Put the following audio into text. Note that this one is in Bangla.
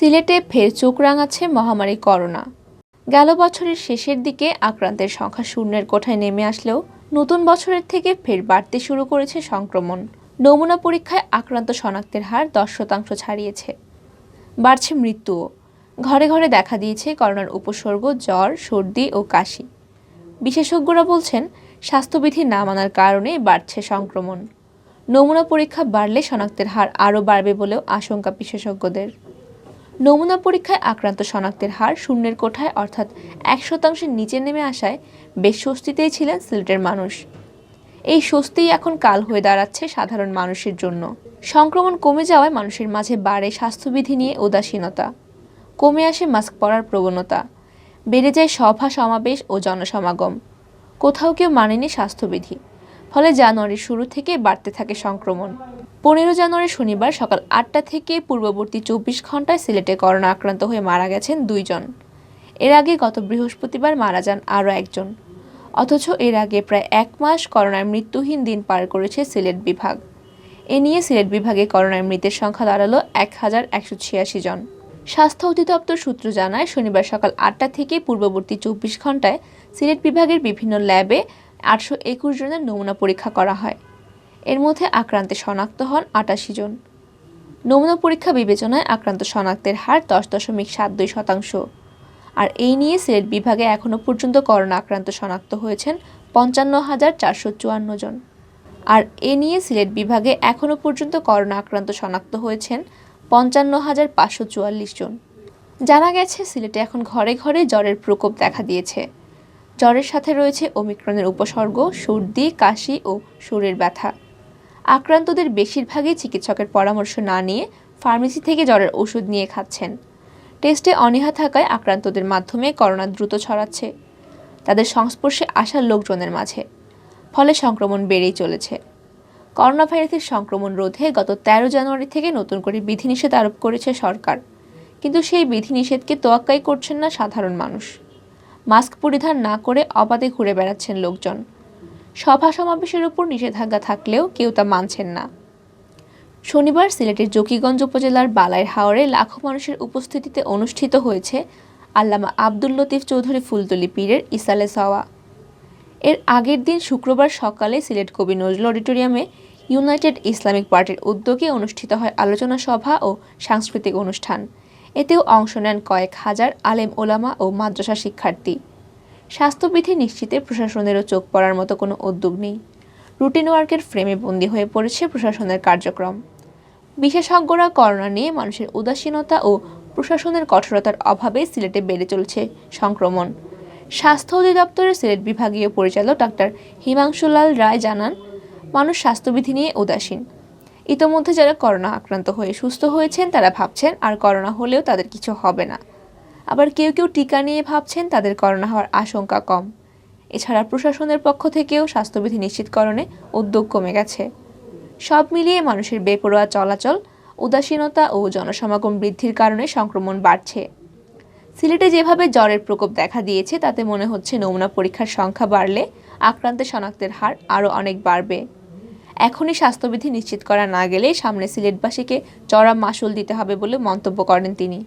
সিলেটে ফের চোখ রাঙাচ্ছে মহামারী করোনা। গেল বছরের শেষের দিকে আক্রান্তের সংখ্যা শূন্যের কোঠায় নেমে আসলেও নতুন বছরের থেকে ফের বাড়তে শুরু করেছে সংক্রমণ। নমুনা পরীক্ষায় আক্রান্ত শনাক্তের হার 10% ছাড়িয়েছে। বাড়ছে মৃত্যুও। ঘরে ঘরে দেখা দিয়েছে করোনার উপসর্গ জ্বর, সর্দি ও কাশি। বিশেষজ্ঞরা বলছেন, স্বাস্থ্যবিধি না মানার কারণে বাড়ছে সংক্রমণ। নমুনা পরীক্ষা বাড়লে শনাক্তের হার আরও বাড়বে বলেও আশঙ্কা বিশেষজ্ঞদের। নমুনা পরীক্ষায় আক্রান্ত শনাক্তের হার শূন্যের কোঠায় অর্থাৎ 1%-এর নিচে নেমে আসায় বেশ স্বস্তিতেই ছিলেন সিলেটের মানুষ। এই স্বস্তিই এখন কাল হয়ে দাঁড়াচ্ছে সাধারণ মানুষের জন্য। সংক্রমণ কমে যাওয়ায় মানুষের মাঝে বাড়ে স্বাস্থ্যবিধি নিয়ে উদাসীনতা, কমে আসে মাস্ক পরার প্রবণতা, বেড়ে যায় সভা সমাবেশ ও জনসমাগম। কোথাও কেউ মানেনি স্বাস্থ্যবিধি, ফলে জানুয়ারির শুরু থেকে বাড়তে থাকে সংক্রমণ। 15 জানুয়ারি শনিবার সকাল 8টা থেকে পূর্ববর্তী 24 ঘন্টায় সিলেটে করোনা আক্রান্ত হয়ে মারা গেছেন 2 জন। এর আগে গত বৃহস্পতিবার মারা যান আরও একজন। অথচ এর আগে প্রায় 1 মাস করোনায় মৃত্যুহীন দিন পার করেছে সিলেট বিভাগ। এ নিয়ে সিলেট বিভাগে করোনায় মৃতের সংখ্যা দাঁড়ালো 1186 জন। স্বাস্থ্য অধিদপ্তর সূত্র জানায়, শনিবার সকাল 8টা থেকে পূর্ববর্তী 24 ঘন্টায় সিলেট বিভাগের বিভিন্ন ল্যাবে 821 জনের নমুনা পরীক্ষা করা হয়। এর মধ্যে আক্রান্তে শনাক্ত হন 88 জন। নমুনা পরীক্ষা বিবেচনায় আক্রান্ত শনাক্তের হার 10.72%। আর এই নিয়ে সিলেট বিভাগে এখনও পর্যন্ত করোনা আক্রান্ত শনাক্ত হয়েছেন 55,454 জন। আর এ নিয়ে সিলেট বিভাগে এখনও পর্যন্ত করোনা আক্রান্ত শনাক্ত হয়েছেন 55,544 জন। জানা গেছে, সিলেটে এখন ঘরে ঘরে জ্বরের প্রকোপ দেখা দিয়েছে। জ্বরের সাথে রয়েছে ওমিক্রনের উপসর্গ, সর্দি, কাশি ও শরীর ব্যথা। আক্রান্তদের বেশিরভাগই চিকিৎসকের পরামর্শ না নিয়ে ফার্মেসি থেকে জ্বরের ওষুধ নিয়ে খাচ্ছেন। টেস্টে অনীহা থাকায় আক্রান্তদের মাধ্যমে করোনা দ্রুত ছড়াচ্ছে তাদের সংস্পর্শে আসা লোকজনের মাঝে, ফলে সংক্রমণ বেড়েই চলেছে। করোনা ভাইরাসের সংক্রমণ রোধে গত 13 জানুয়ারি থেকে নতুন করে বিধিনিষেধ আরোপ করেছে সরকার, কিন্তু সেই বিধিনিষেধকে তোয়াক্কাই করছেন না সাধারণ মানুষ। মাস্ক পরিধান না করে অবাধে ঘুরে বেড়াচ্ছেন লোকজন। সভা সমাবেশের উপর নিষেধাজ্ঞা থাকলেও কেউ তা মানছেন না। শনিবার সিলেটের জকিগঞ্জ উপজেলার বালাইর হাওরে লাখো মানুষের উপস্থিতিতে অনুষ্ঠিত হয়েছে আল্লামা আব্দুল লতিফ চৌধুরী ফুলতলী পীরের ইসালে সওয়া। এর আগের দিন শুক্রবার সকালে সিলেট কবি নজরুল অডিটোরিয়ামে ইউনাইটেড ইসলামিক পার্টির উদ্যোগে অনুষ্ঠিত হয় আলোচনা সভা ও সাংস্কৃতিক অনুষ্ঠান। এতেও অংশ নেন কয়েক হাজার আলেম ওলামা ও মাদ্রাসা শিক্ষার্থী। স্বাস্থ্যবিধি নিশ্চিতে প্রশাসনেরও চোখ পড়ার মতো কোনো উদ্যোগ নেই। রুটিন ওয়ার্কের ফ্রেমে বন্দী হয়ে পড়েছে প্রশাসনের কার্যক্রম। বিশেষজ্ঞরা করোনা নিয়ে মানুষের উদাসীনতা ও প্রশাসনের কঠোরতার অভাবে সিলেটে বেড়ে চলছে সংক্রমণ। স্বাস্থ্য অধিদপ্তরের সিলেট বিভাগীয় পরিচালক ডাক্তার হিমাংশুলাল রায় জানান, মানুষ স্বাস্থ্যবিধি নিয়ে উদাসীন। ইতোমধ্যে যারা করোনা আক্রান্ত হয়ে সুস্থ হয়েছেন তারা ভাবছেন আর করোনা হলেও তাদের কিছু হবে না। আবার কেউ কেউ টিকা নিয়ে ভাবছেন তাদের করোনা হওয়ার আশঙ্কা কম। এছাড়া প্রশাসনের পক্ষ থেকেও স্বাস্থ্যবিধি নিশ্চিতকরণে উদ্যোগ কমে গেছে। সব মিলিয়ে মানুষের বেপরোয়া চলাচল, উদাসীনতা ও জনসমাগম বৃদ্ধির কারণে সংক্রমণ বাড়ছে। সিলেটে যেভাবে জ্বরের প্রকোপ দেখা দিয়েছে তাতে মনে হচ্ছে নমুনা পরীক্ষার সংখ্যা বাড়লে আক্রান্তের শনাক্তের হার আরও অনেক বাড়বে। এখনই স্বাস্থ্যবিধি নিশ্চিত করা না গেলে সামনে সিলেটবাসীকে চড়া মাশুল দিতে হবে বলে মন্তব্য করেন তিনি।